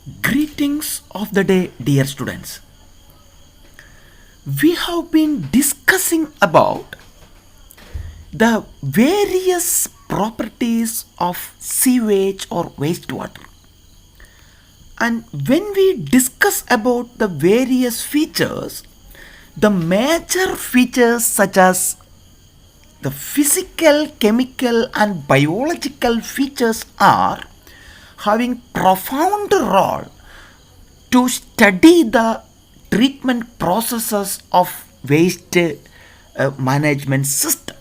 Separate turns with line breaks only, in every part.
Greetings of the day, dear students. We have been discussing about the various properties of sewage or wastewater. And when we discuss about the various features, the major features such as the physical, chemical, and biological features are having profound role to study the treatment processes of waste management system.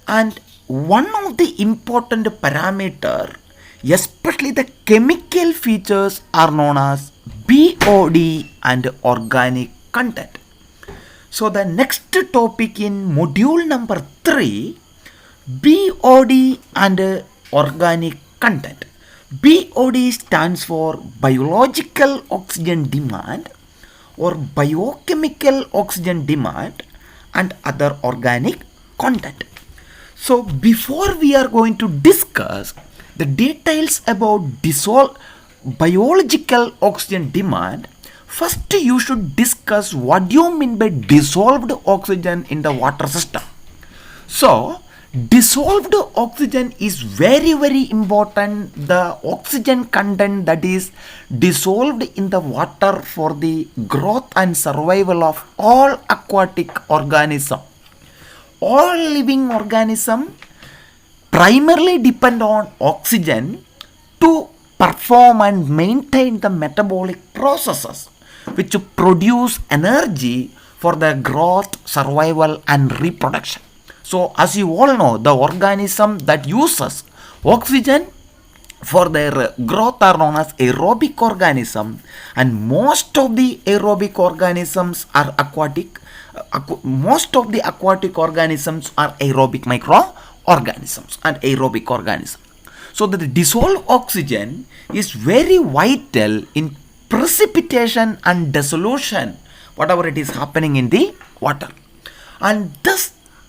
And one of the important parameter, especially the chemical features, are known as BOD and organic content. So the next topic in module number 3, BOD and organic content. BOD stands for biological oxygen demand or biochemical oxygen demand and other organic content. So before we are going to discuss the details about biological oxygen demand, first you should discuss what do you mean by dissolved oxygen in the water system. So dissolved oxygen is very important. The oxygen content that is dissolved in the water for the growth and survival of all aquatic organism. All living organism primarily depend on oxygen to perform and maintain the metabolic processes which produce energy for their growth, survival and reproduction. So as you all know, the organism that uses oxygen for their growth are known as aerobic organism, and most of the aerobic organisms are aquatic. Most of the aquatic organisms are aerobic microorganisms and aerobic organisms. So the dissolved oxygen is very vital in precipitation and dissolution, whatever it is happening in the water. And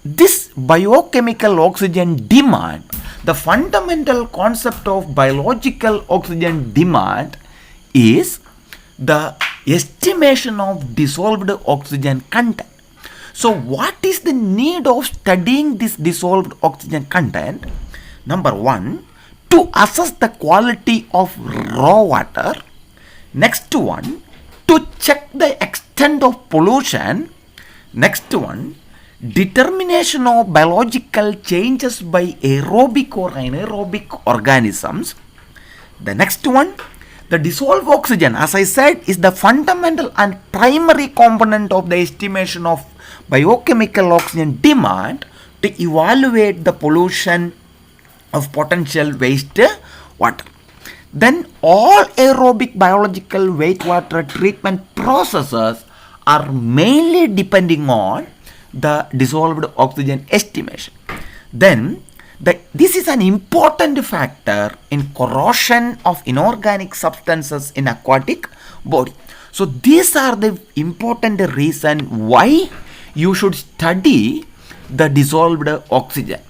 this biochemical oxygen demand, the fundamental concept of biological oxygen demand is the estimation of dissolved oxygen content. So what is the need of studying this dissolved oxygen content? Number one, to assess the quality of raw water. Next one, to check the extent of pollution. Next one, determination of biological changes by aerobic or anaerobic organisms. The next one, the dissolved oxygen, as I said, is the fundamental and primary component of the estimation of biochemical oxygen demand to evaluate the pollution of potential waste water. Then all aerobic biological wastewater treatment processes are mainly depending on the dissolved oxygen estimation. Then this is an important factor in corrosion of inorganic substances in aquatic body. So these are the important reason why you should study the dissolved oxygen,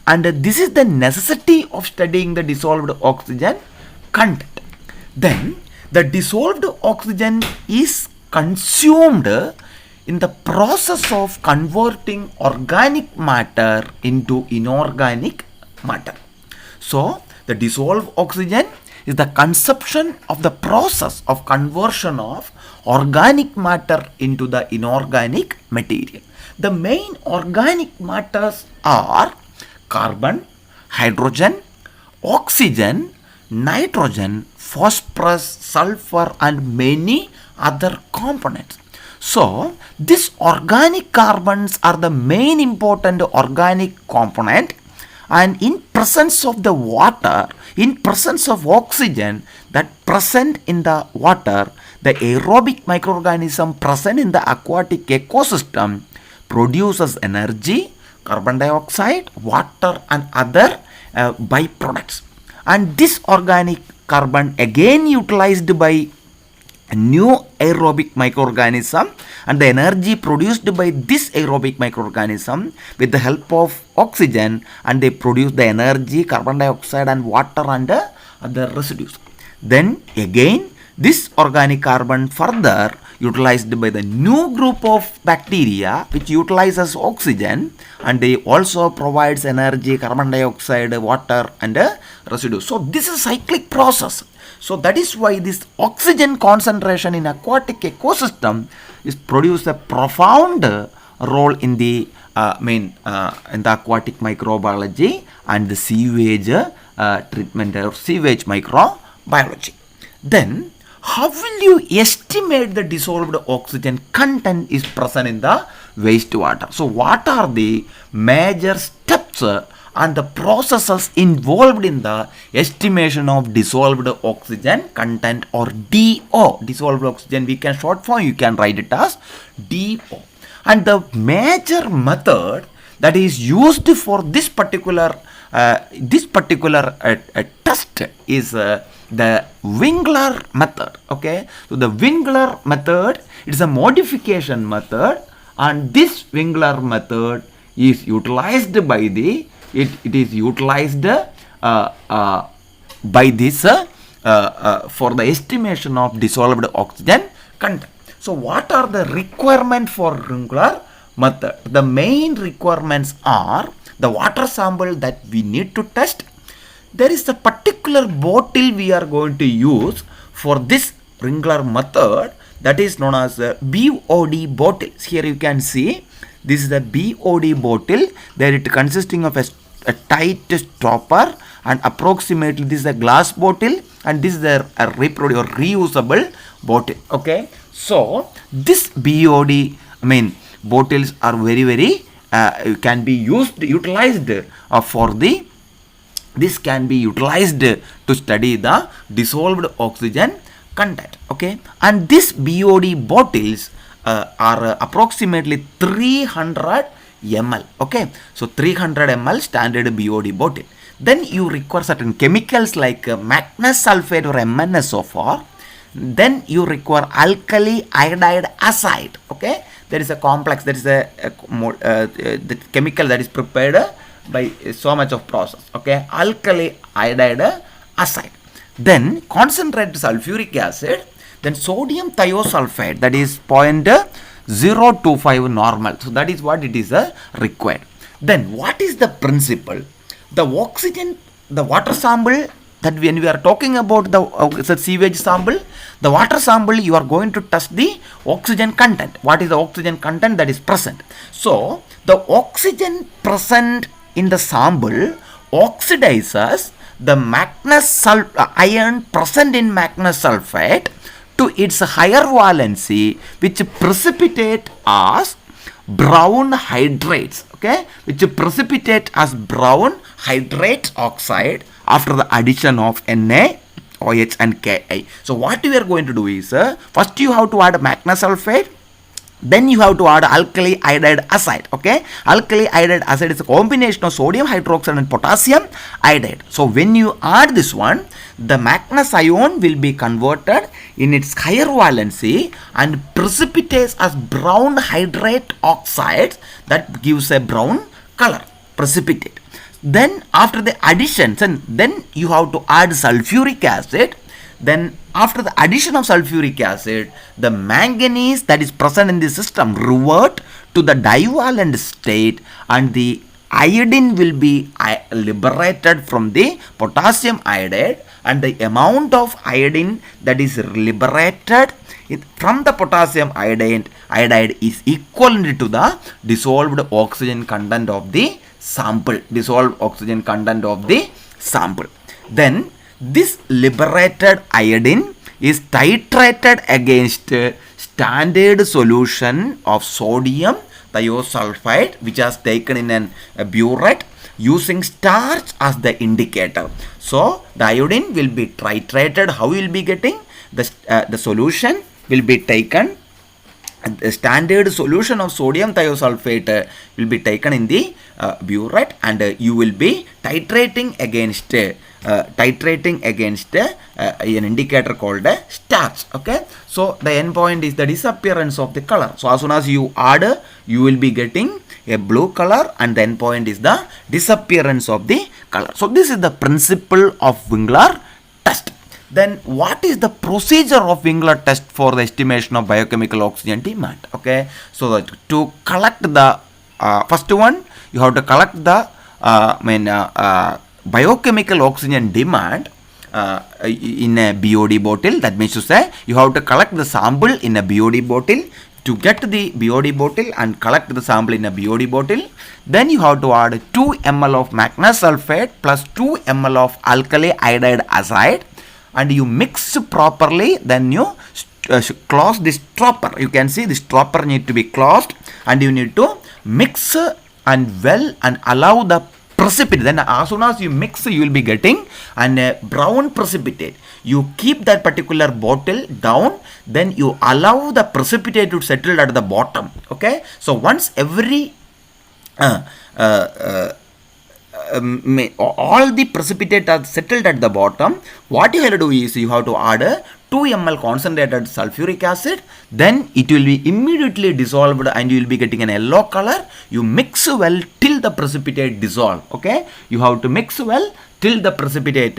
and this is the necessity of studying the dissolved oxygen content. Then the dissolved oxygen is consumed in the process of converting organic matter into inorganic matter. So the dissolved oxygen is the consumption of the process of conversion of organic matter into the inorganic material. The main organic matters are carbon, hydrogen, oxygen, nitrogen, phosphorus, sulfur and many other components. So these organic carbons are the main important organic component, and in presence of the water, in presence of oxygen that present in the water, the aerobic microorganism present in the aquatic ecosystem produces energy, carbon dioxide, water and other byproducts. And this organic carbon again utilized by a new aerobic microorganism, and the energy produced by this aerobic microorganism with the help of oxygen, and they produce the energy, carbon dioxide and water and other residues. Then again This organic carbon further utilized by the new group of bacteria which utilizes oxygen, and they also provides energy, carbon dioxide, water and residue. So this is a cyclic process. So that is why this oxygen concentration in aquatic ecosystem is produce a profound role in the in the aquatic microbiology and the sewage treatment or sewage microbiology. Then how will you estimate the dissolved oxygen content is present in the wastewater? So what are the major steps and the processes involved in the estimation of dissolved oxygen content, or DO? Dissolved oxygen, we can short form, you can write it as DO. And the major method that is used for this particular test is the Wingler method. Okay, so the Wingler method, it is a modification method, and this Wingler method is utilized by the it is utilized by this for the estimation of dissolved oxygen content. So what are the requirements for Wingler method? The main requirements are the water sample that we need to test. There is a particular bottle we are going to use for this Wingler method, that is known as a BOD bottle. Here you can see this is the BOD bottle. There it consisting of a tight stopper, and approximately this is a glass bottle, and this is a reusable bottle. Okay, so this BOD bottles are very can be utilized for the this can be utilized to study the dissolved oxygen content. Okay, and this BOD bottles are approximately 300 ml. Okay, so 300 ml standard BOD bottle. Then you require certain chemicals like manganese sulfate or MnSO4. Then you require alkali iodide acid. Okay, there is a complex, there is the chemical that is prepared by so much of process. Okay, alkali iodide acid. Then concentrated sulfuric acid. Then sodium thiosulfate, that is 0.025 normal. So that is what it is required. Then what is the principle? The oxygen, the water sample, that when we are talking about the sewage sample, the water sample, you are going to test the oxygen content. What is the oxygen content that is present? So the oxygen present in the sample oxidizes the manganese ion present in manganese sulfate to its higher valency, which precipitate as brown hydrates. Okay, which precipitate as brown hydrate oxide after the addition of NaOH and Ki. So what we are going to do is first you have to add manganese sulfate, then you have to add alkali iodide acid. Okay, alkali iodide acid is a combination of sodium hydroxide and potassium iodide. So when you add this one, the manganese ion will be converted in its higher valency and precipitates as brown hydrate oxides, that gives a brown color, precipitate. Then after the addition, then you have to add sulfuric acid. Then after the addition of sulfuric acid, the manganese that is present in the system revert to the divalent state, and the iodine will be liberated from the potassium iodide, and the amount of iodine that is liberated from the potassium iodide is equivalent to the dissolved oxygen content of the sample. Then this liberated iodine is titrated against standard solution of sodium thiosulfide, which is taken in a burette using starch as the indicator. So the iodine will be titrated. How you will be getting the solution will be taken. The standard solution of sodium thiosulfate will be taken in the burette, and you will be titrating against an indicator called starch. Okay, so the end point is the disappearance of the color. So as soon as you add, you will be getting a blue color, and the end point is the disappearance of the color. So this is the principle of Wingler test. then what is the procedure of Winkler test for the estimation of biochemical oxygen demand? Okay, so that to collect the first one, you have to collect the biochemical oxygen demand in a BOD bottle. That means to say you have to collect the sample in a BOD bottle. To get the BOD bottle and collect the sample in a BOD bottle, then you have to add 2 ml of manganese sulfate plus 2 ml of alkali iodide acid, and you mix properly. Then you close this stopper. You can see this stopper need to be closed, and you need to mix and well and allow the precipitate. Then as soon as you mix, you will be getting a brown precipitate. You keep that particular bottle down, then you allow the precipitate to settle at the bottom. Okay, so once every all the precipitate are settled at the bottom, what you have to do is you have to add a 2 ml concentrated sulfuric acid. Then it will be immediately dissolved and you will be getting an yellow color. You mix well till the precipitate dissolve. Okay, you have to mix well till the precipitate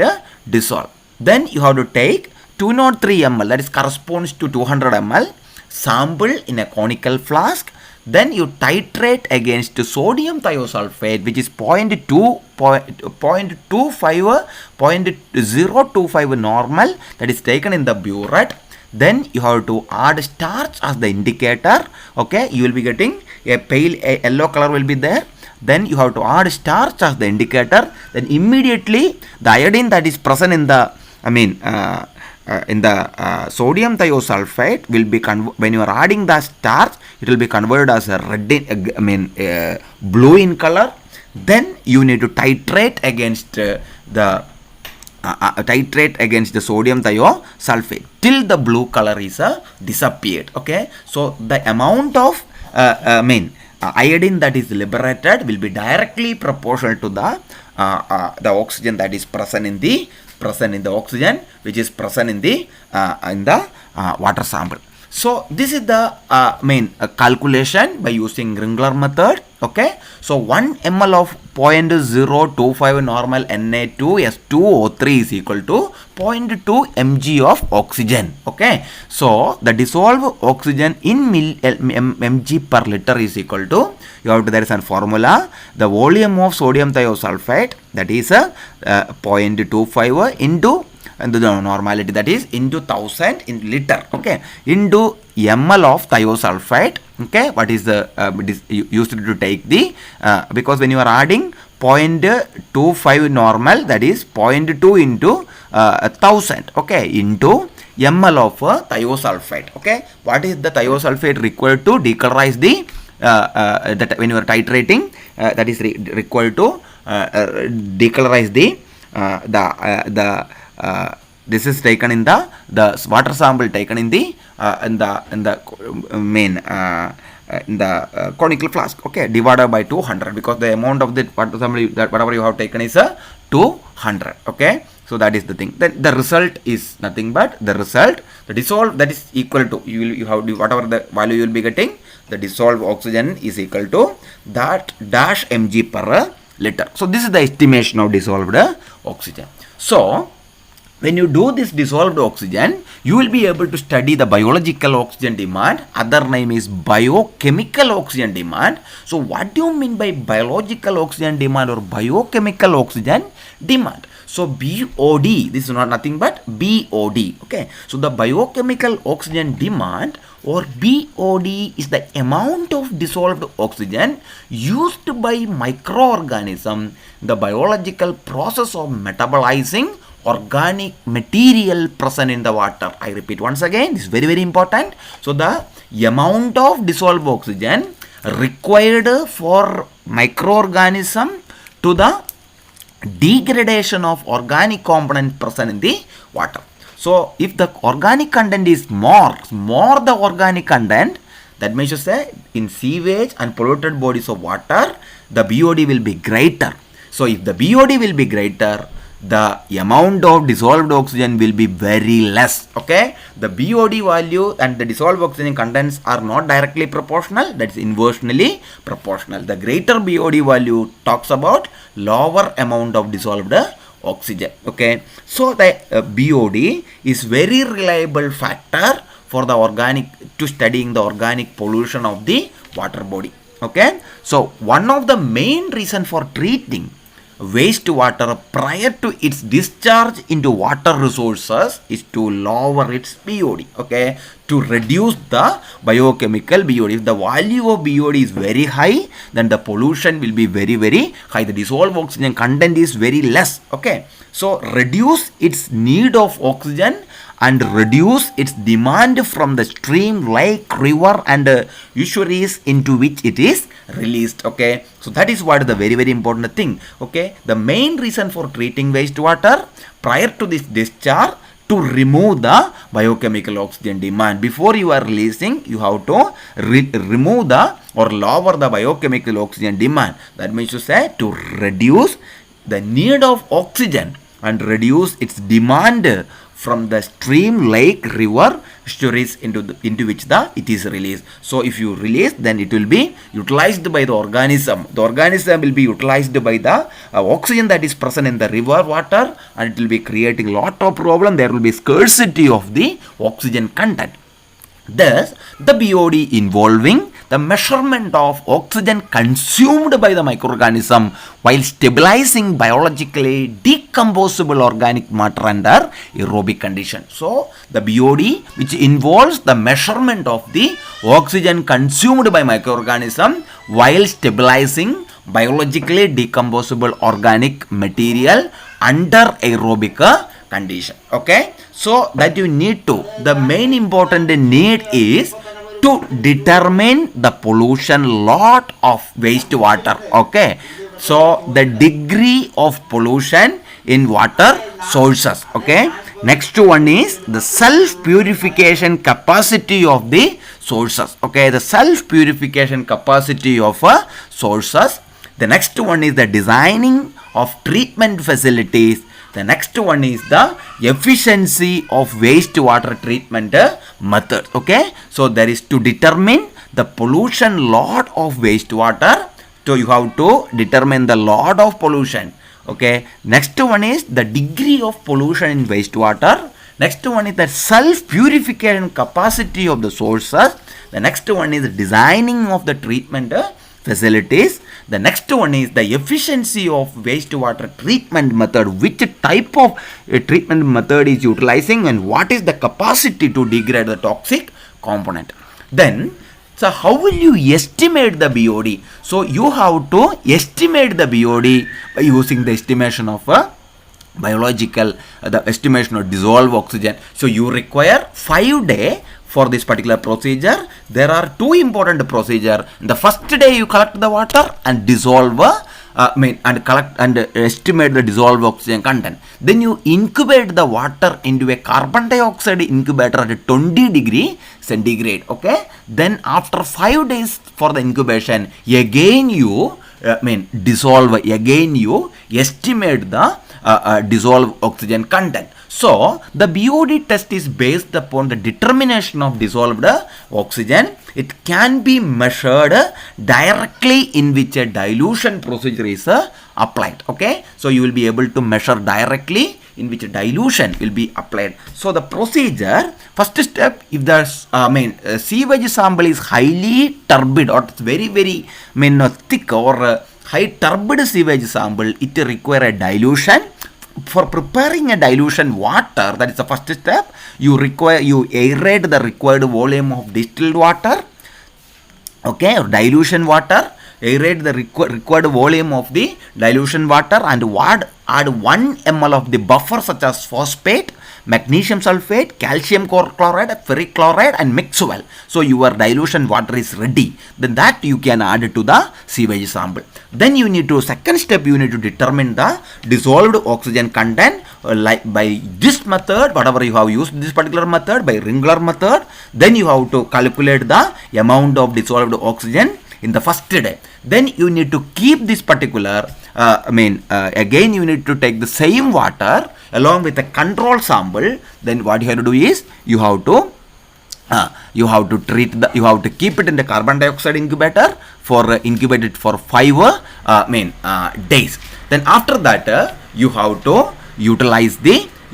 dissolve. Then you have to take 203 ml, that is corresponds to 200 ml sample in a conical flask. Then you titrate against sodium thiosulfate, which is 0.25 normal, that is taken in the burette. Then you have to add starch as the indicator. Okay, you will be getting a pale yellow color will be there. Then you have to add starch as the indicator. Then immediately the iodine that is present in the sodium thiosulfate will be when you are adding the starch, it will be converted as a red blue in color. Then you need to titrate against the sodium thiosulfate till the blue color is disappeared. Okay, so the amount of iodine that is liberated will be directly proportional to the oxygen that is present in the oxygen which is present in the water sample. So this is the calculation by using Winkler method. Okay, so 1 ml of 0.025 normal Na2S2O3 is equal to 0.2 mg of oxygen. Okay, so the dissolved oxygen in mg per liter is equal to, there is a formula, the volume of sodium thiosulfate, that is 0.25 into and the normality, that is into 1000 in liter. Okay, into ml of thiosulfate. Okay, what is the used to take the because when you are adding 0.25 normal, that is 0.2 into 1000. Okay, into ml of thiosulfate. Okay, what is the thiosulfate required to decolorize the that when you are titrating, that is required to decolorize the this is taken in the water sample taken in the conical flask. Okay, divided by 200, because the amount of the water sample that whatever you have taken is 200. Okay, so that is the thing. Then the result is nothing but the dissolved, that is equal to you have whatever the value you will be getting, the dissolved oxygen is equal to that dash mg per liter. So this is the estimation of dissolved oxygen. So when you do this dissolved oxygen, you will be able to study the biological oxygen demand. Other name is biochemical oxygen demand. So what do you mean by biological oxygen demand or biochemical oxygen demand? So BOD, this is not nothing but BOD. Okay, so the biochemical oxygen demand or BOD is the amount of dissolved oxygen used by microorganism, the biological process of metabolizing organic material present in the water. I repeat once again, this is very, very important. So the amount of dissolved oxygen required for microorganism to the degradation of organic component present in the water. So if the organic content is more the organic content, that means to say in sewage and polluted bodies of water, the BOD will be greater. So if the BOD will be greater, the amount of dissolved oxygen will be very less. Okay, the BOD value and the dissolved oxygen contents are not directly proportional, that is inversely proportional. The greater BOD value talks about lower amount of dissolved oxygen. Okay, so the BOD is very reliable factor for the organic to studying the organic pollution of the water body. Okay, so one of the main reason for treating wastewater prior to its discharge into water resources is to lower its BOD, okay, to reduce the biochemical BOD. If the value of BOD is very high, then the pollution will be very, very high. The dissolved oxygen content is very less, okay. So reduce its need of oxygen and reduce its demand from the stream, lake, river and estuaries into which it is released. Okay, so that is what is the very, very important thing. Okay, the main reason for treating wastewater prior to this discharge to remove the biochemical oxygen demand. Before you are releasing, you have to remove the or lower the biochemical oxygen demand. That means to say to reduce the need of oxygen and reduce its demand from the stream, lake, river, estuaries into which it is released. So if you release, then it will be utilized by the organism. The organism will be utilized by the oxygen that is present in the river water, and it will be creating lot of problem. There will be scarcity of the oxygen content. Thus, the BOD involving the measurement of oxygen consumed by the microorganism while stabilizing biologically decomposable organic matter under aerobic condition. So, the BOD which involves the measurement of the oxygen consumed by microorganism while stabilizing biologically decomposable organic material under aerobic condition. Okay, so that you need to, the main important need is to determine the pollution lot of wastewater. Okay, so the degree of pollution in water sources. Okay, next one is the self purification capacity of the sources. Okay, the self purification capacity of sources. The next one is the designing of treatment facilities. The next one is the efficiency of wastewater treatment method. Okay, so there is to determine the pollution lot of wastewater. So you have to determine the lot of pollution. Okay, next one is the degree of pollution in wastewater. Next one is the self purification capacity of the sources. The next one is the designing of the treatment facilities. The next one is the efficiency of wastewater treatment method. Which type of treatment method is utilizing and what is the capacity to degrade the toxic component. Then, so how will you estimate the BOD? So you have to estimate the BOD by using the estimation of biological, the estimation of dissolved oxygen. So you require 5 days for this particular procedure. There are two important procedures. The first day you collect the water and dissolve and collect and estimate the dissolved oxygen content. Then you incubate the water into a carbon dioxide incubator at 20 degree centigrade. Okay, then after 5 days for the incubation, again you dissolve, again you estimate the dissolved oxygen content. So the BOD test is based upon the determination of dissolved oxygen. It can be measured directly in which a dilution procedure is applied. Okay, so you will be able to measure directly in which a dilution will be applied. So the procedure, first step, if the sewage sample is highly turbid or it's very, very thick or high turbid sewage sample, it require a dilution. For preparing a dilution water, that is the first step, you aerate the required volume of distilled water. Okay, or dilution water, aerate the required volume of the dilution water and add 1 ml of the buffer such as phosphate, magnesium sulfate, calcium chloride, ferric chloride and mix well. So your dilution water is ready. Then that you can add to the sewage sample. Then you need to, second step, you need to determine the dissolved oxygen content like by this method, whatever you have used this particular method, by Ringler method. Then you have to calculate the amount of dissolved oxygen in the first day. Then you need to keep this particular, again you need to take the same water along with a control sample. Then what you have to do is you have to keep it in the carbon dioxide incubator for incubate it for 5 days. Then after that you have to you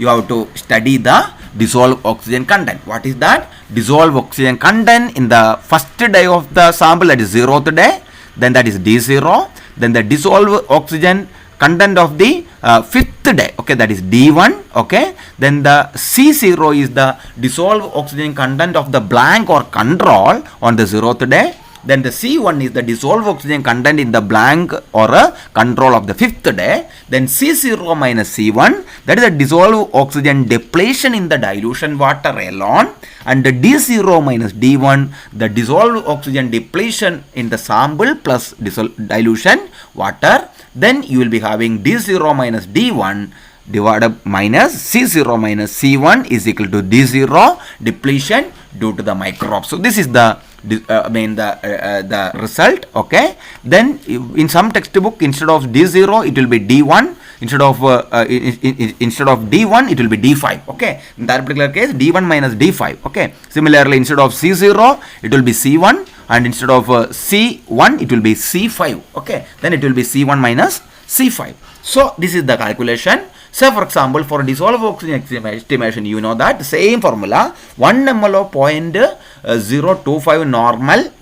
have to study the dissolved oxygen content. What is that? Dissolved oxygen content in the first day of the sample, that is 0th day, then that is D0, then the dissolved oxygen content of the fifth day, okay, that is D1, okay, then the C0 is the dissolved oxygen content of the blank or control on the 0th day, then the C1 is the dissolved oxygen content in the blank or control of the fifth day, then C0 minus C1, that is the dissolved oxygen depletion in the dilution water alone, and the D0 minus D1, the dissolved oxygen depletion in the sample plus dilution water. Then you will be having D0 minus D1 divided minus C0 minus C1 is equal to D0 depletion due to the microbes. So this is the the result. Okay. Then in some textbook, instead of D0 it will be D1. Instead of D1 it will be D5. Okay. In that particular case, D1 minus D5. Okay. Similarly, instead of C0 it will be C1, and instead of C1 it will be C5. Okay. Then it will be C1 minus C5. So this is the calculation. Say for example, for dissolved oxygen estimation, you know that same formula, 1 ml of 0.025 normal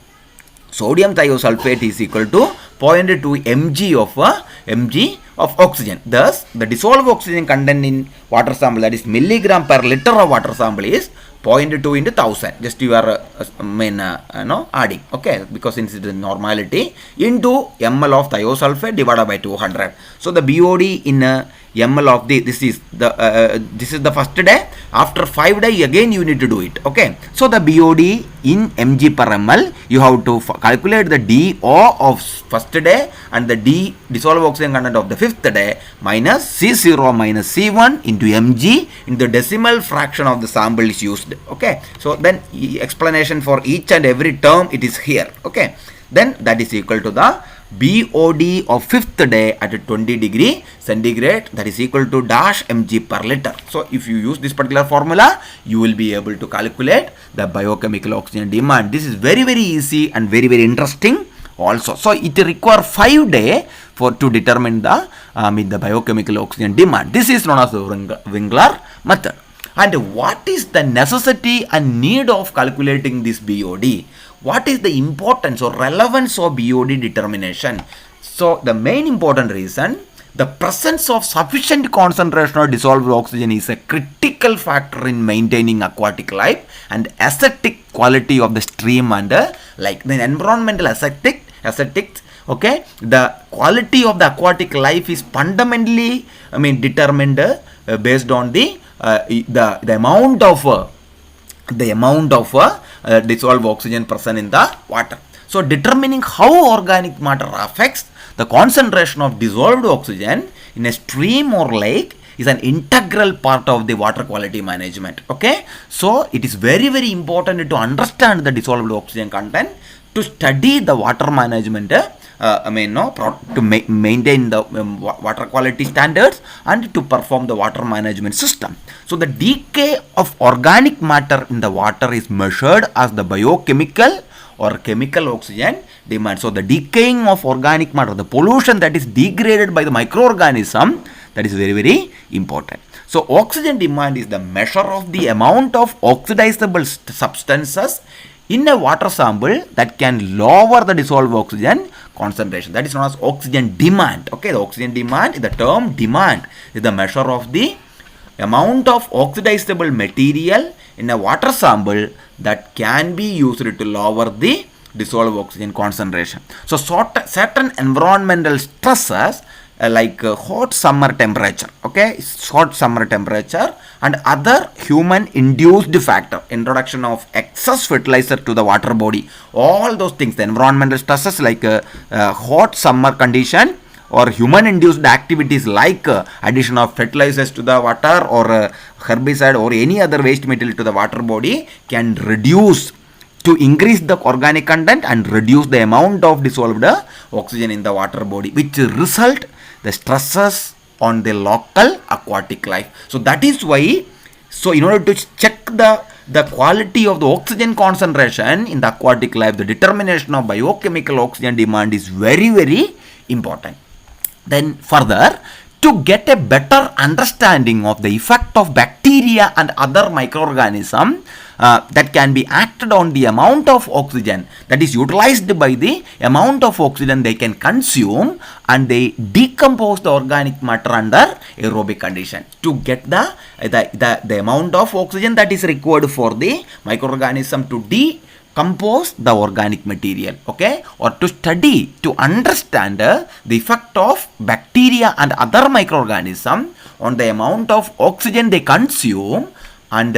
sodium thiosulfate is equal to 0.2 mg of oxygen. Thus, the dissolved oxygen content in water sample, that is milligram per liter of water sample, is 0.2 into 1000. Just you are adding, okay, because since it is normality, into ml of thiosulfate divided by 200. So the BOD in ml of this is the first day. After 5 days again you need to do it. Okay. So the BOD in mg per ml, you have to calculate the DO of first day and the dissolved oxygen content of the fifth day minus C0 minus C1 into mg in the decimal fraction of the sample is used. Okay. So then explanation for each and every term it is here. Okay. Then that is equal to the BOD of fifth day at 20 degree centigrade, that is equal to dash mg per liter. So if you use this particular formula, you will be able to calculate the biochemical oxygen demand. This is very easy and very interesting also. So it requires 5 days to determine the biochemical oxygen demand. This is known as the Winkler method. And what is the necessity and need of calculating this BOD? What is the importance or relevance of BOD determination? So the main important reason, the presence of sufficient concentration of dissolved oxygen is a critical factor in maintaining aquatic life and aesthetic quality of the stream and like the environmental aesthetics. Okay, the quality of the aquatic life is fundamentally determined based on the amount of dissolved oxygen present in the water. So determining how organic matter affects the concentration of dissolved oxygen in a stream or lake is an integral part of the water quality management. Okay, so it is very important to understand the dissolved oxygen content, to study the water management, to maintain the water quality standards and to perform the water management system. So the decay of organic matter in the water is measured as the biochemical or chemical oxygen demand. So the decaying of organic matter, the pollution that is degraded by the microorganism, that is very important. So oxygen demand is the measure of the amount of oxidizable substances in a water sample that can lower the dissolved oxygen concentration. That is known as oxygen demand. Okay, the oxygen demand, the term demand is the measure of the amount of oxidizable material in a water sample that can be used to lower the dissolved oxygen concentration. So certain environmental stresses like hot summer temperature, okay, hot summer temperature and other human induced factor, introduction of excess fertilizer to the water body, all those things, the environmental stresses like hot summer condition or human induced activities like addition of fertilizers to the water or herbicide or any other waste material to the water body can reduce to increase the organic content and reduce the amount of dissolved oxygen in the water body, which result the stresses on the local aquatic life. So that is why, so in order to check the quality of the oxygen concentration in the aquatic life, the determination of biochemical oxygen demand is very important. Then further, to get a better understanding of the effect of bacteria and other microorganisms that can be acted on the amount of oxygen that is utilized by the amount of oxygen they can consume, and they decompose the organic matter under aerobic condition to get the amount of oxygen that is required for the microorganism to decompose the organic material, okay, or to study, to understand the effect of bacteria and other microorganisms on the amount of oxygen they consume and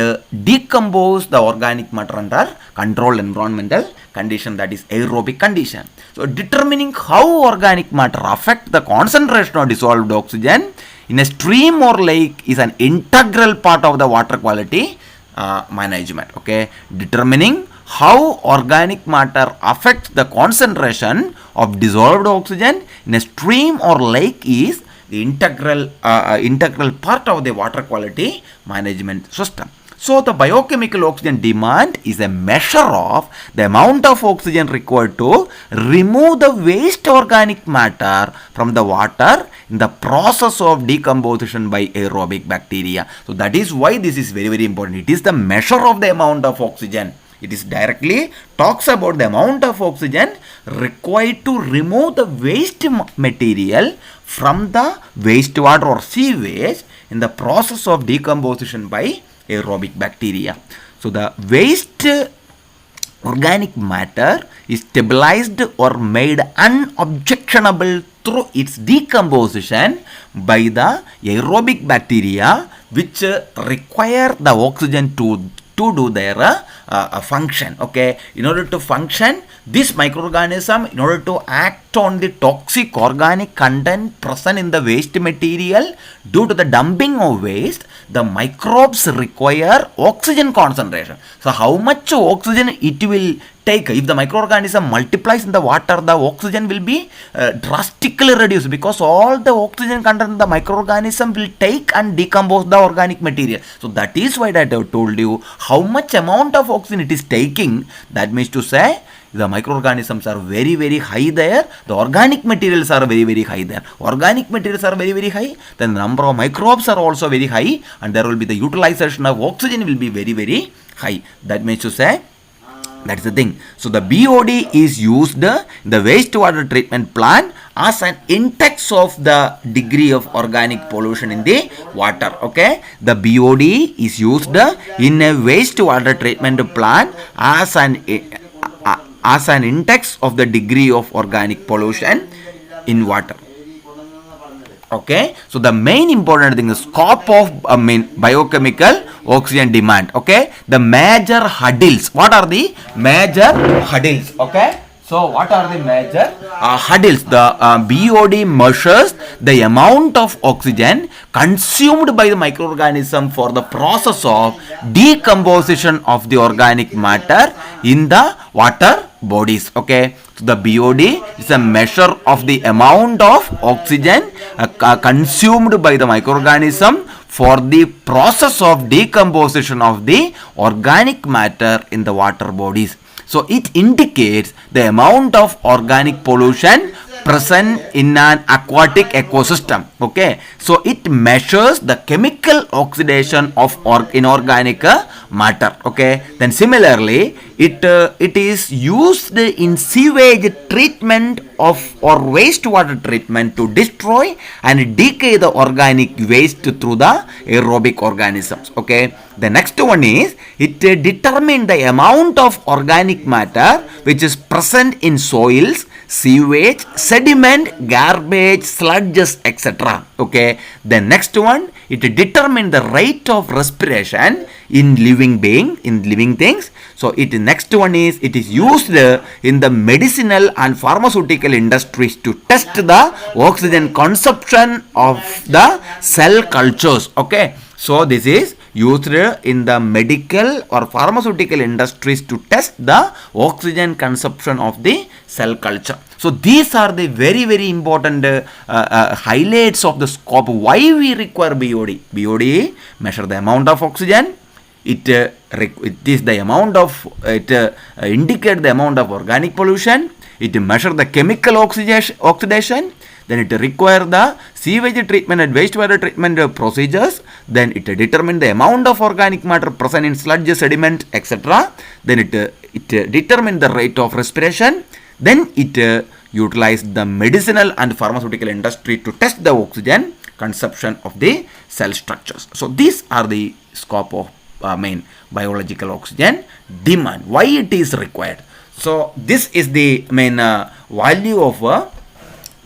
decompose the organic matter under controlled environmental condition, that is aerobic condition. So determining how organic matter affect the concentration of dissolved oxygen in a stream or lake is an integral part of the water quality management. Okay, determining how organic matter affects the concentration of dissolved oxygen in a stream or lake is the integral part of the water quality management system. So the biochemical oxygen demand is a measure of the amount of oxygen required to remove the waste organic matter from the water in the process of decomposition by aerobic bacteria. So that is why this is very, very important. It is the measure of the amount of oxygen. It is directly talks about the amount of oxygen required to remove the waste material from the wastewater or sewage in the process of decomposition by aerobic bacteria. So the waste organic matter is stabilized or made unobjectionable through its decomposition by the aerobic bacteria, which require the oxygen to do their function. Okay, in order to function, this microorganism, in order to act on the toxic organic content present in the waste material due to the dumping of waste, the microbes require oxygen concentration. So how much oxygen it will take? If the microorganism multiplies in the water, the oxygen will be drastically reduced, because all the oxygen content in the microorganism will take and decompose the organic material. So that is why I have told you how much amount of oxygen it is taking. That means to say the microorganisms are very, very high there. The organic materials are very, very high there. Organic materials are very, very high. Then the number of microbes are also very high, and there will be the utilization of oxygen will be very, very high. That means to say, that's the thing. So the BOD is used in the wastewater treatment plant as an index of the degree of organic pollution in the water. Okay, the BOD is used in a wastewater treatment plant as an index of the degree of organic pollution in water. Okay, so the main important thing is scope of biochemical oxygen demand. Okay, the major hurdles. What are the major hurdles? Okay, so what are the major hurdles? The BOD measures the amount of oxygen consumed by the microorganism for the process of decomposition of the organic matter in the water bodies. Okay, so the BOD is a measure of the amount of oxygen consumed by the microorganism for the process of decomposition of the organic matter in the water bodies. So it indicates the amount of organic pollution present in an aquatic ecosystem. Okay, so it measures the chemical oxidation of inorganic matter. Okay, then similarly it is used in sewage treatment of or wastewater treatment to destroy and decay the organic waste through the aerobic organisms. Okay, the next one is it determines the amount of organic matter which is present in soils, sewage, sediment, garbage, sludges, etc. Okay, the next one, it determines the rate of respiration in living things. So next one is it is used in the medicinal and pharmaceutical industries to test the oxygen consumption of the cell cultures. Okay, so this is used in the medical or pharmaceutical industries to test the oxygen consumption of the cell culture. So these are the very, very important highlights of the scope. Why we require BOD? BOD measure the amount of oxygen. It is the amount of, it indicate the amount of organic pollution. It measure the chemical oxidation. then it require the sewage treatment and wastewater treatment procedures, then it determine the amount of organic matter present in sludge, sediment, etc. Then it determine the rate of respiration, then it utilize the medicinal and pharmaceutical industry to test the oxygen consumption of the cell structures. So these are the scope of main biological oxygen demand, why it is required. So this is the main value of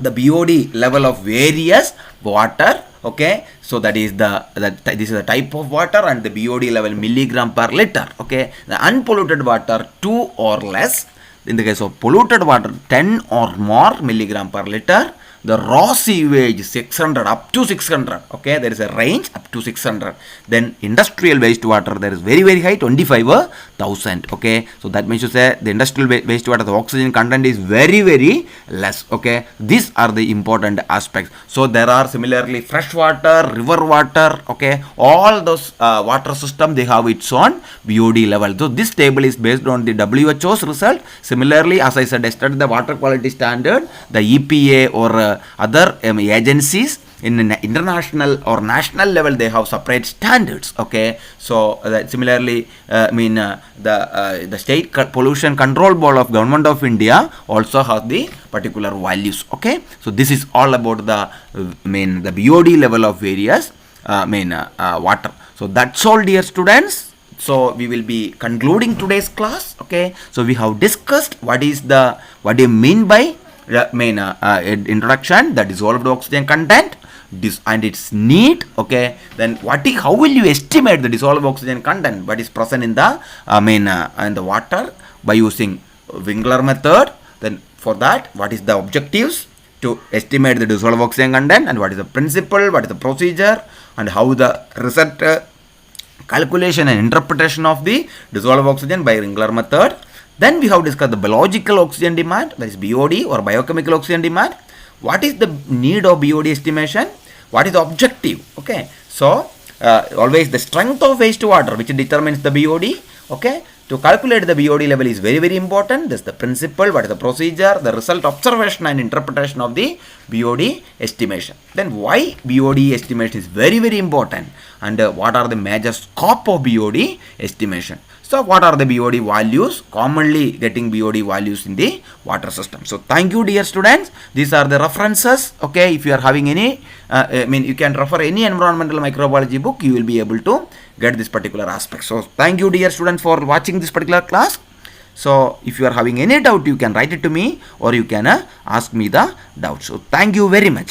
the BOD level of various water. Okay, so that is this is the type of water and the BOD level milligram per liter. Okay, the unpolluted water 2 or less. In the case of polluted water 10 or more milligram per liter. The raw sewage 600 up to 600. Okay, there is a range up to 600. Then industrial wastewater there is very high 25,000. Okay, so that means to say the industrial wastewater the oxygen content is very less. Okay, these are the important aspects. So there are similarly fresh water, river water. Okay, all those water system they have its own BOD level. So this table is based on the WHO's result. Similarly, as I said yesterday, the water quality standard, the EPA or other agencies in international or national level they have separate standards. Okay, so similarly the state pollution control board of government of India also has the particular values. Okay, so this is all about the the BOD level of various water. So that's all, dear students. So we will be concluding today's class. Okay, so we have discussed what do you mean by introduction, the dissolved oxygen content and its need. Okay, then how will you estimate the dissolved oxygen content what is present in the in the water by using Winkler method. Then for that, what is the objectives to estimate the dissolved oxygen content, and what is the principle, what is the procedure, and how the result calculation and interpretation of the dissolved oxygen by Winkler method. Then we have discussed the biological oxygen demand, that is BOD or biochemical oxygen demand. What is the need of BOD estimation? What is the objective? Okay, so always the strength of wastewater which determines the BOD. Okay, to calculate the BOD level is very important. This is the principle, what is the procedure, the result observation and interpretation of the BOD estimation. Then why BOD estimation is very important, and what are the major scope of BOD estimation. So what are the BOD values, commonly getting BOD values in the water system. So thank you, dear students. These are the references. Okay, if you are having any, you can refer any environmental microbiology book, you will be able to get this particular aspect. So thank you, dear students, for watching this particular class. So if you are having any doubt, you can write it to me or you can ask me the doubt. So thank you very much.